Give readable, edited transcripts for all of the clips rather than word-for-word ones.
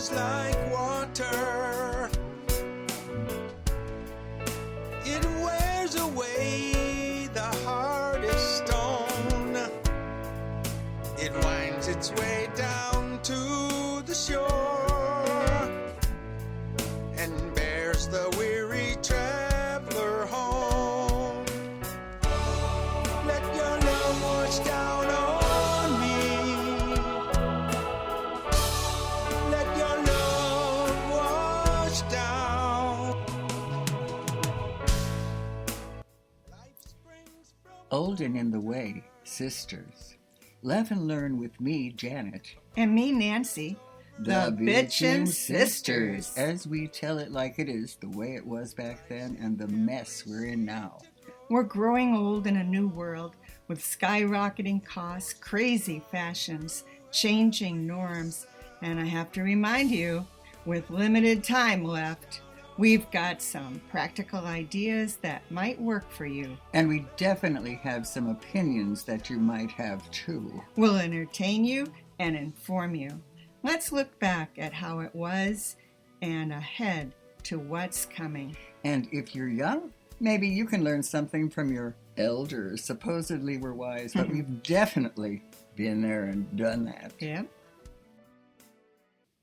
flows like water. It wears away the hardest stone. It winds its way down to the shore and bears the weary traveler home. Let your love wash down on me. Let your love wash down. Life springs from Old and in the Way, Sisters. Laugh and learn with me, Janet. And me, Nancy. The Bitchin' Sisters. As we tell it like it is, the way it was back then and the mess we're in now. We're growing old in a new world with skyrocketing costs, crazy fashions, changing norms, and I have to remind you, with limited time left, we've got some practical ideas that might work for you. And we definitely have some opinions that you might have too. We'll entertain you and inform you. Let's look back at how it was and ahead to what's coming. And if you're young, maybe you can learn something from your elders. Supposedly we're wise, but we've definitely been there and done that. Yeah.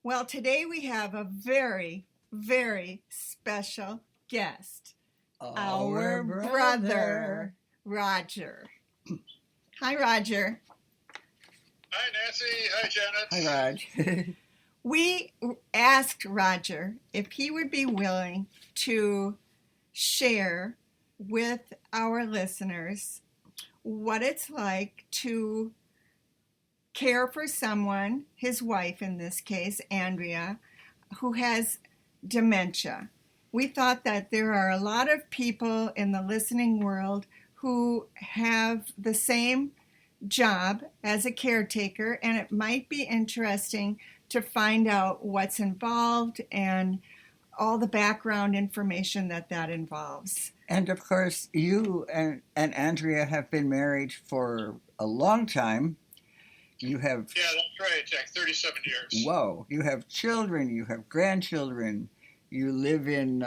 Well, today we have a very, very special guest. Our brother, Roger. Hi, Roger. Hi, Nancy. Hi, Janet. Hi, Raj. We asked Roger if he would be willing to share with our listeners what it's like to care for someone, his wife in this case, Andrea, who has dementia. We thought that there are a lot of people in the listening world who have the same job as a caretaker, and it might be interesting to find out what's involved and all the background information that involves. And of course, you and Andrea have been married for a long time. You have... Yeah, that's right, Jack. 37 years. Whoa. You have children. You have grandchildren. You live in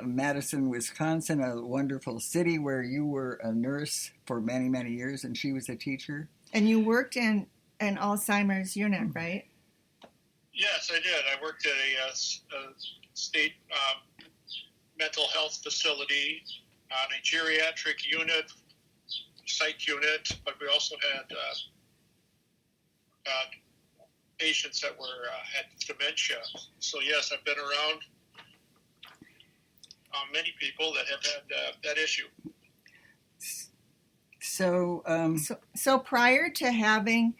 Madison, Wisconsin, a wonderful city where you were a nurse for many, many years, and she was a teacher. And you worked in an Alzheimer's unit, right? Yes, I did. I worked at a state mental health facility on a geriatric unit, psych unit, but we also had patients that had dementia. So yes, I've been around many people that have had that issue. So prior to having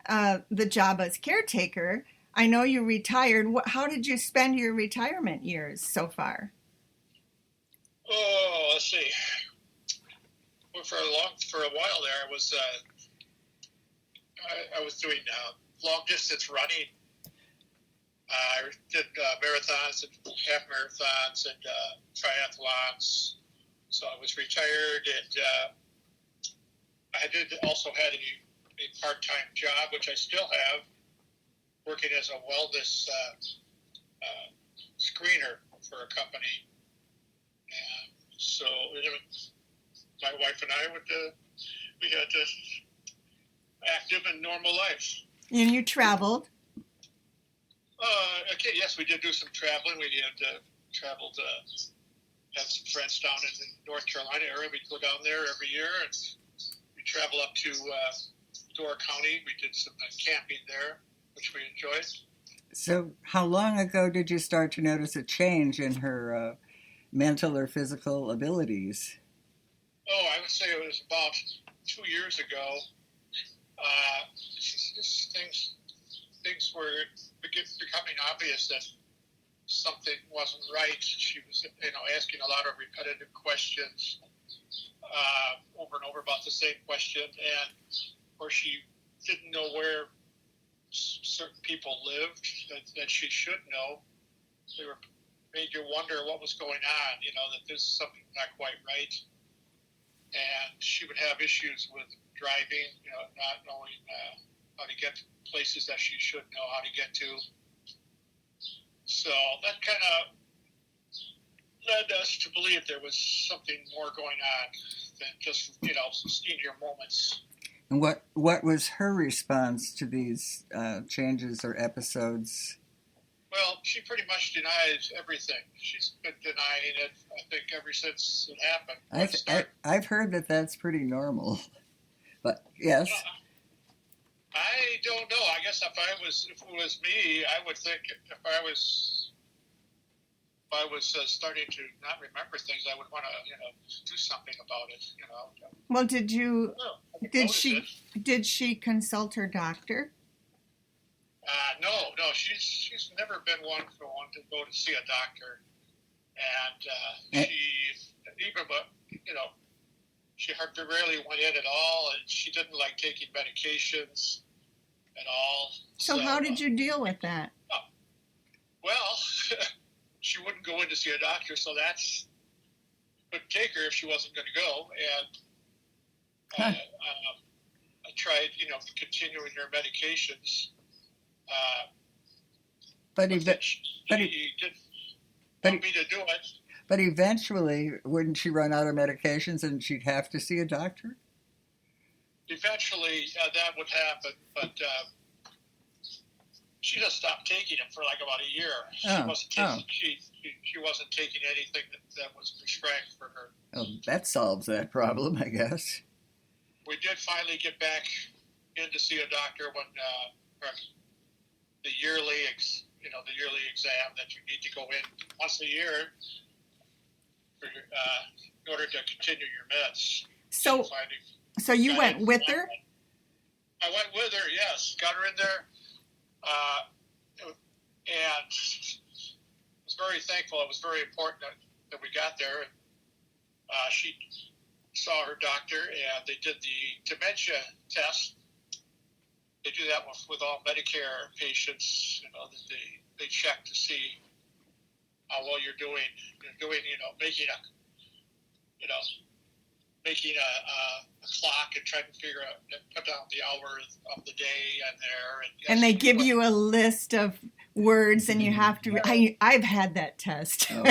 the job as caretaker, I know you retired. How did you spend your retirement years so far? Oh, let's see. Well, for a while there, I was doing long distance running. I did marathons and half marathons and triathlons. So I was retired, and I did also had a part-time job, which I still have, working as a wellness screener for a company. And so my wife and I we had this active and normal life. And you traveled? Okay, yes, we did do some traveling. We had traveled, had some friends down in the North Carolina area. We'd go down there every year, and we travel up to Door County. We did some camping there, which we enjoyed. So how long ago did you start to notice a change in her mental or physical abilities? Oh, I would say it was about 2 years ago. Things were becoming obvious that something wasn't right. She was, asking a lot of repetitive questions over and over about the same question, or she didn't know where certain people lived that she should know. They made you wonder what was going on. That there's something not quite right, and she would have issues with driving. Not knowing how to get to places that she should know how to get to. So that kind of led us to believe there was something more going on than just, senior moments. And what was her response to these changes or episodes? Well, she pretty much denies everything. She's been denying it, I think, ever since it happened. I've heard that that's pretty normal. But yes. I don't know. I guess if it was me, I would think if I was starting to not remember things, I would want to, do something about it. Well, Notice it. did she consult her doctor? No. She's never been one to go to see a doctor, and she rarely went in at all, and she didn't like taking medications at all. So how did you deal with that? Well, she wouldn't go in to see a doctor, so that's couldn't take her if she wasn't going to go, and I tried, continuing her medications. But she didn't want me to do it. But eventually, wouldn't she run out of medications and she'd have to see a doctor? Eventually, that would happen, but she just stopped taking it for like about a year. She wasn't taking anything that was prescribed for her. Oh, that solves that problem, I guess. We did finally get back in to see a doctor when the yearly exam that you need to go in once a year in order to continue your meds. So you went with her? I went with her, yes. Got her in there. And was very thankful. It was very important that we got there. She saw her doctor, and they did the dementia test. They do that with all Medicare patients. They check to see how well you're doing. Making a clock and trying to figure out, put down the hour of the day and there. And they give you a list of words, and you have to. I've had that test. Oh.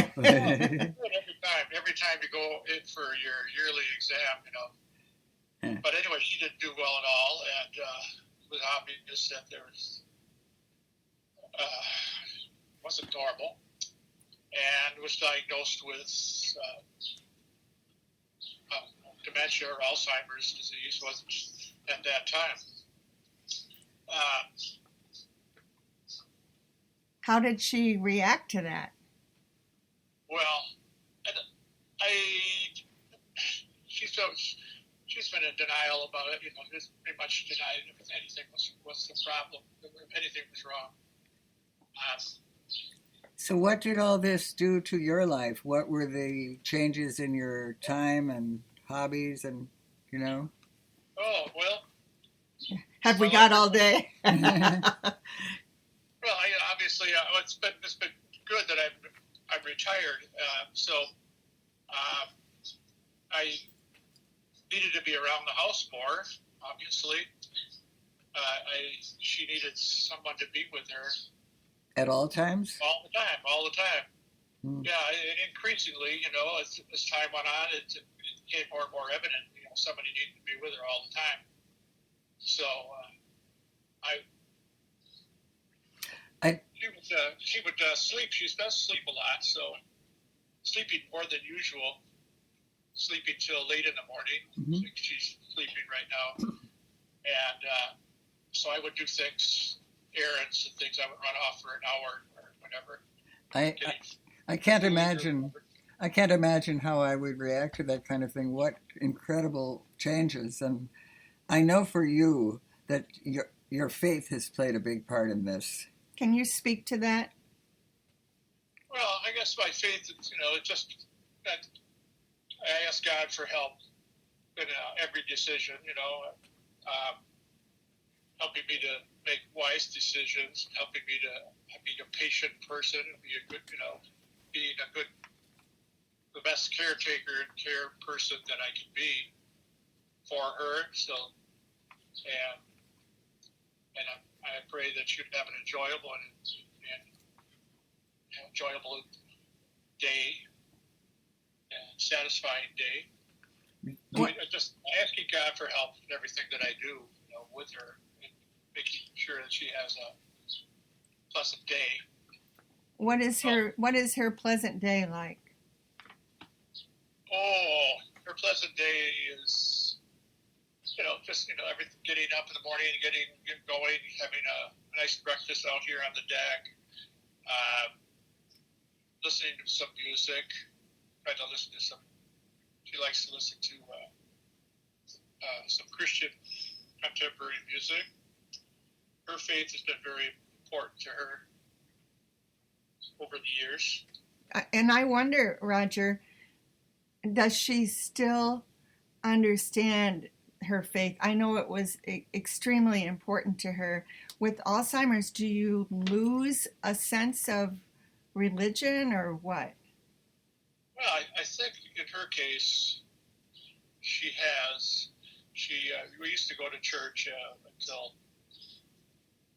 every time you go in for your yearly exam, But anyway, she didn't do well at all, and it was obvious that there wasn't normal, and was diagnosed with dementia or Alzheimer's disease at that time. How did she react to that? Well, she's been in denial about it. Just pretty much denied if anything was the problem, if anything was wrong. So what did all this do to your life? What were the changes in your time and hobbies and, Oh, well. Have we got all day? Well, obviously, it's been good that I'm retired. So I needed to be around the house more, obviously. She needed someone to be with her. At all times? All the time. Yeah, increasingly, as time went on, it became more and more evident, somebody needed to be with her all the time. So, she would sleep. She does sleep a lot, so sleeping more than usual, sleeping till late in the morning. Mm-hmm. Like she's sleeping right now. And so I would do things, errands and things. I would run off for an hour or whatever. I can't imagine. I can't imagine how I would react to that kind of thing. What incredible changes. And I know for you that your faith has played a big part in this. Can you speak to that? Well, I guess my faith is, it's just that I ask God for help in every decision, helping me to make wise decisions, helping me to be a patient person, and be a good, being the best caretaker and care person that I can be for her. So, and I pray that she'd have an enjoyable and enjoyable day and satisfying day. Just asking God for help in everything that I do, with her, and making sure that she has a pleasant day. What is her pleasant day like? Oh, her pleasant day is, everything, getting up in the morning, getting going, having a nice breakfast out here on the deck, listening to some music, trying to listen to she likes to listen to some Christian contemporary music. Her faith has been very important to her over the years. And I wonder, Roger, does she still understand her faith? I know it was extremely important to her. With Alzheimer's, do you lose a sense of religion or what? Well, I think in her case, she has. We used to go to church until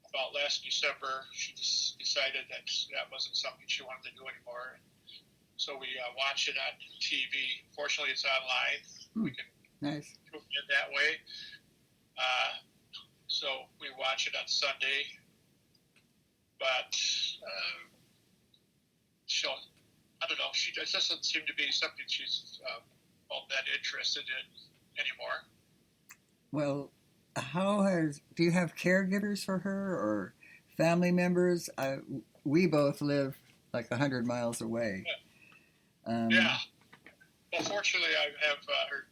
about last December. She just decided that wasn't something she wanted to do anymore. So we watch it on TV. Fortunately, it's online. We can tune in that way. So we watch it on Sunday. But I don't know. It doesn't seem to be something she's all that interested in anymore. Well, do you have caregivers for her or family members? We both live like 100 miles away. Yeah. Well, fortunately, I have her.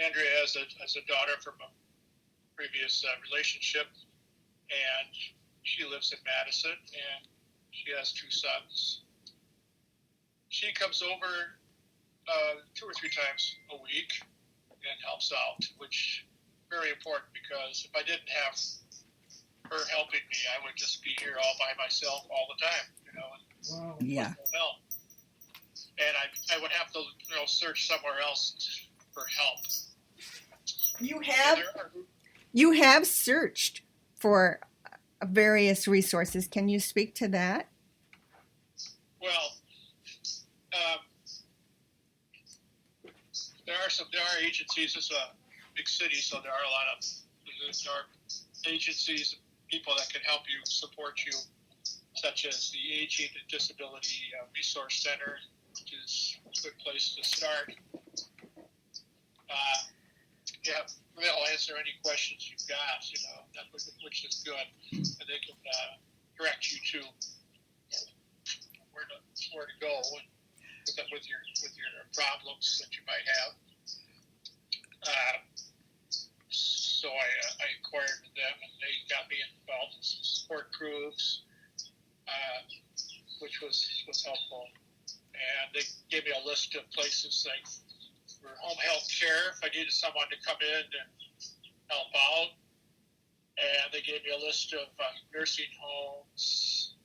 Andrea has a daughter from a previous relationship, and she lives in Madison, and she has 2 sons. She comes over 2 or 3 times a week and helps out, which is very important because if I didn't have her helping me, I would just be here all by myself all the time, Wow. Yeah. No help. And I would have to, search somewhere else for help. You have searched for various resources. Can you speak to that? Well, there are agencies. It's a big city, so there are agencies, people that can help you, support you, such as the Aging and Disability Resource Center, which is a good place to start. They'll answer any questions you've got, which is good, and they can direct you to where to go with your problems that you might have. So I inquired with them, and they got me involved in some support groups, which was helpful. And they gave me a list of places like for home health care if I needed someone to come in and help out. And they gave me a list of nursing homes.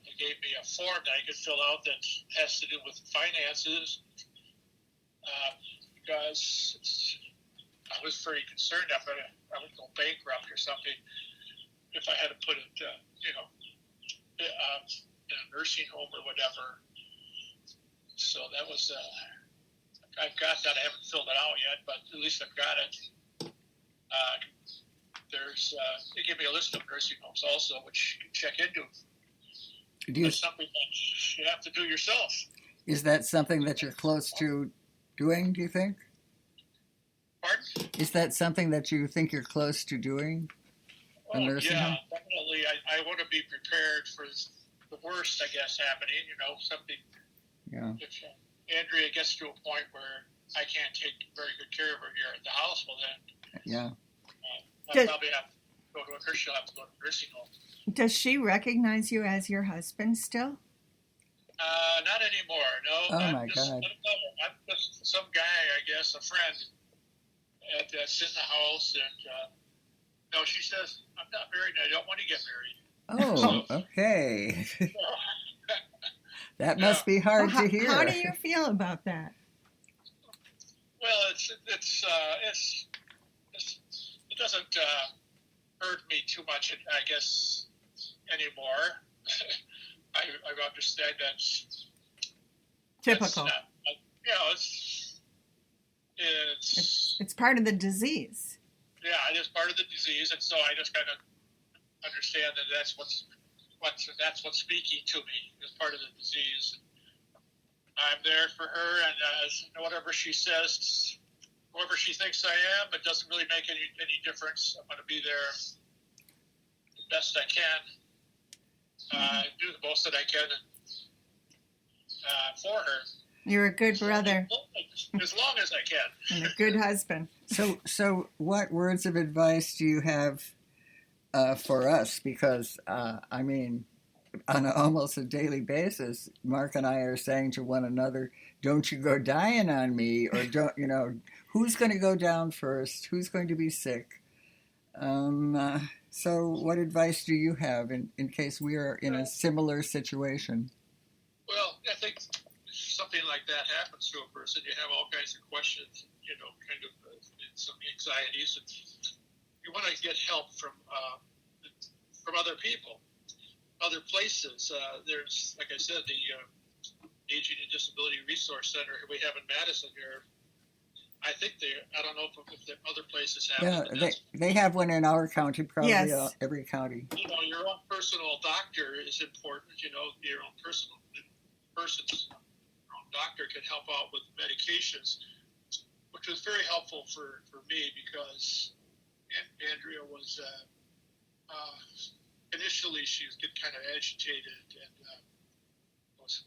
They gave me a form that I could fill out that has to do with finances, because I was very concerned if I would go bankrupt or something if I had to put it, in a nursing home or whatever. So that was, I've got that. I haven't filled it out yet, but at least I've got it. They give me a list of nursing homes also, which you can check into. It's something that you have to do yourself. Is that something that you're close to doing, do you think? Pardon? Is that something that you think you're close to doing? Oh, yeah, definitely. I want to be prepared for the worst, I guess, happening, something. Yeah. If Andrea gets to a point where I can't take very good care of her here at the house, well then, yeah. I'll probably have to go to she'll have to go to nursing home. Does she recognize you as your husband still? Not anymore, no. Oh, God. I'm just some guy, I guess, a friend that's in the house, and no, she says, I'm not married and I don't want to get married. Oh, okay. That must be hard to hear. How do you feel about that? Well, it doesn't hurt me too much, I guess, anymore. I understand that's Typical. That's not, it's It's part of the disease. yeah, it is part of the disease, and so I just kind of understand that that's what's speaking to me as part of the disease. I'm there for her, and whatever she says, whoever she thinks I am, it doesn't really make any difference. I'm going to be there the best I can, do the most that I can for her. You're a good brother As long as I can. and a good husband. So what words of advice do you have for us? Because, I mean, on almost a daily basis, Mark and I are saying to one another, don't you go dying on me, or don't, who's going to go down first? Who's going to be sick? So what advice do you have in case we are in a similar situation? Well, I think something like that happens to a person. You have all kinds of questions, kind of some anxieties, and you want to get help from other people, other places. There's, like I said, the Aging and Disability Resource Center we have in Madison here. I think I don't know if the other places have it. Yeah, they have one in our county, probably Yes. Every county. Your own personal doctor is important. Your own person's your own doctor can help out with medications, which was very helpful for me because Andrea was initially she was getting kind of agitated, and it was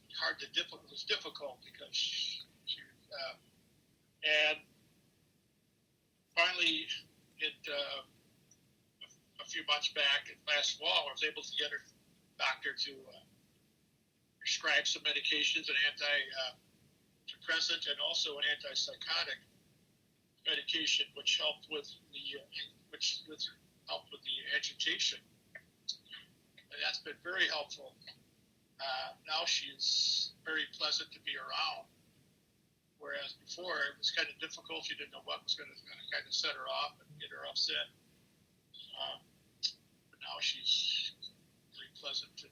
difficult because she and finally a few months back last fall I was able to get her doctor to prescribe some medications, an antidepressant and also an antipsychotic medication, which helped with the agitation, and that's been very helpful. Now she's very pleasant to be around, whereas before it was kind of difficult. You didn't know what was going to kind of set her off and get her upset. But now she's very pleasant and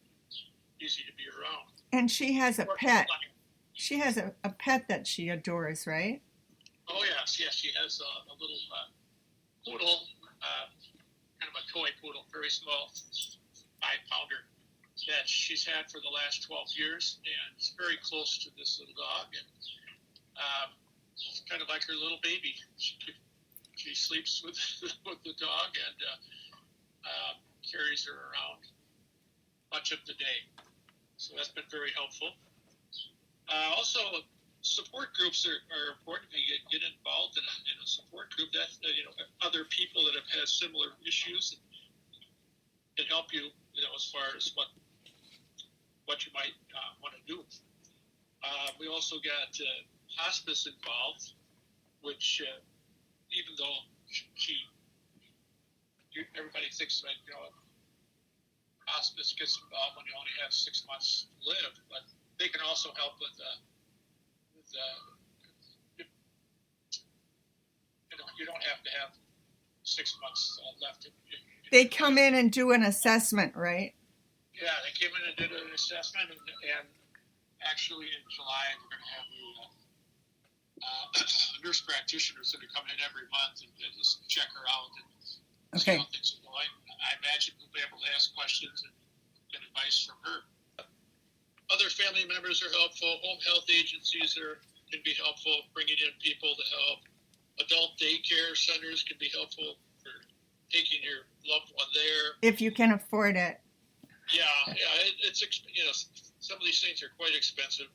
easy to be around. And she has a pet. She has a pet that she adores, right? Oh, yes. She has a little poodle, kind of a toy poodle, very small, 5-pounder, that she's had for the last 12 years, and it's very close to this little dog, and it's kind of like her little baby. She sleeps with the dog and carries her around much of the day. So that's been very helpful. Also, support groups are important. You get involved in a support group that other people that have had similar issues can help you. As far as what you might want to do. We also got hospice involved, which even though everybody thinks that hospice gets involved when you only have 6 months to live, but they can also help with you don't have to have 6 months left. They come in and do an assessment, right? Yeah, they came in and did an assessment, and actually in July we're going to have a nurse practitioner is going to come in every month and just check her out and see how things are going. I imagine we'll be able to ask questions and get advice from her. Other family members are helpful. Home health agencies can be helpful, bringing in people to help. Adult daycare centers can be helpful for taking your loved one there. If you can afford it. Yeah, it's some of these things are quite expensive,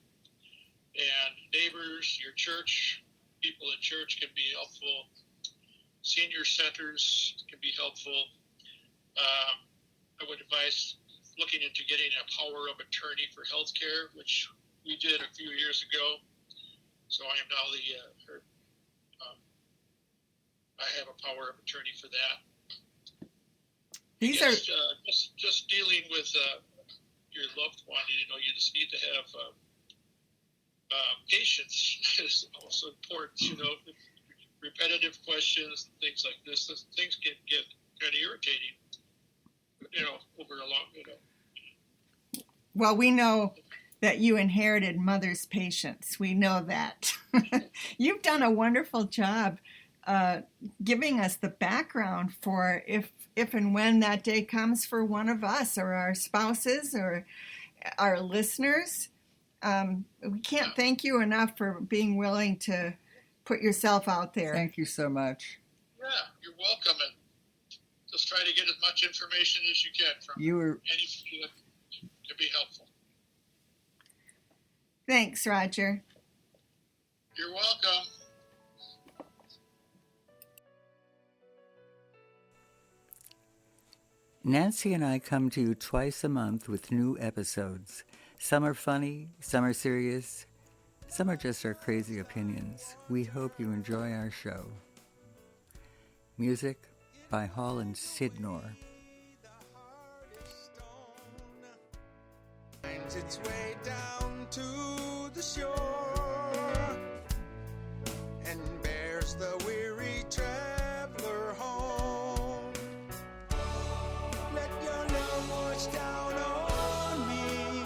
and neighbors, your church, people in church can be helpful. Senior centers can be helpful. I would advise looking into getting a power of attorney for healthcare, which we did a few years ago. So I am now I have a power of attorney for that. These are just dealing with your loved one. You just need to have patience is also important. Repetitive questions, things like this. Things can get kind of irritating. over a long, Well, we know that you inherited mother's patience. We know that. You've done a wonderful job giving us the background for if and when that day comes for one of us or our spouses or our listeners. We can't thank you enough for being willing to put yourself out there. Thank you so much. Yeah, you're welcome, and just try to get as much information as you can from You were anybody that can be helpful. Thanks, Roger. You're welcome. Nancy and I come to you twice a month with new episodes. Some are funny, some are serious, some are just our crazy opinions. We hope you enjoy our show. Music by Hall and Sidnor. Finds its way down to the shore and bears the weary traveler home. Let your love wash down on me.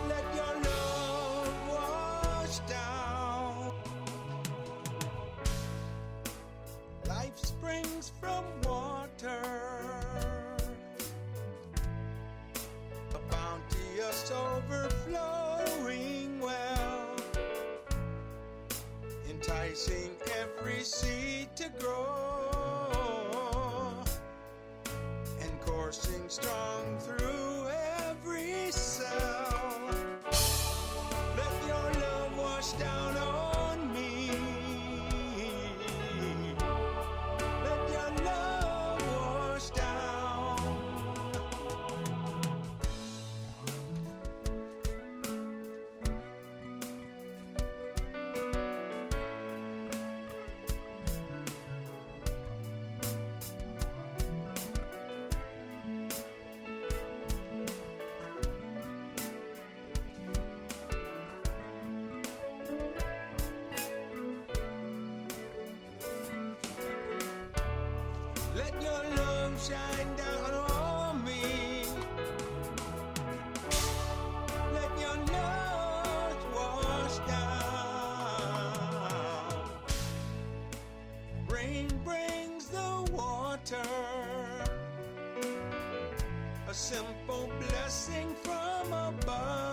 Let your love wash down. Life springs from water, a bounteous overflowing well, enticing every seed to grow, and coursing strong through every cell. Let your love wash down on me. Let your love wash down. Let your love shine down on me. Let your love wash down. Rain brings the water, a simple blessing from above.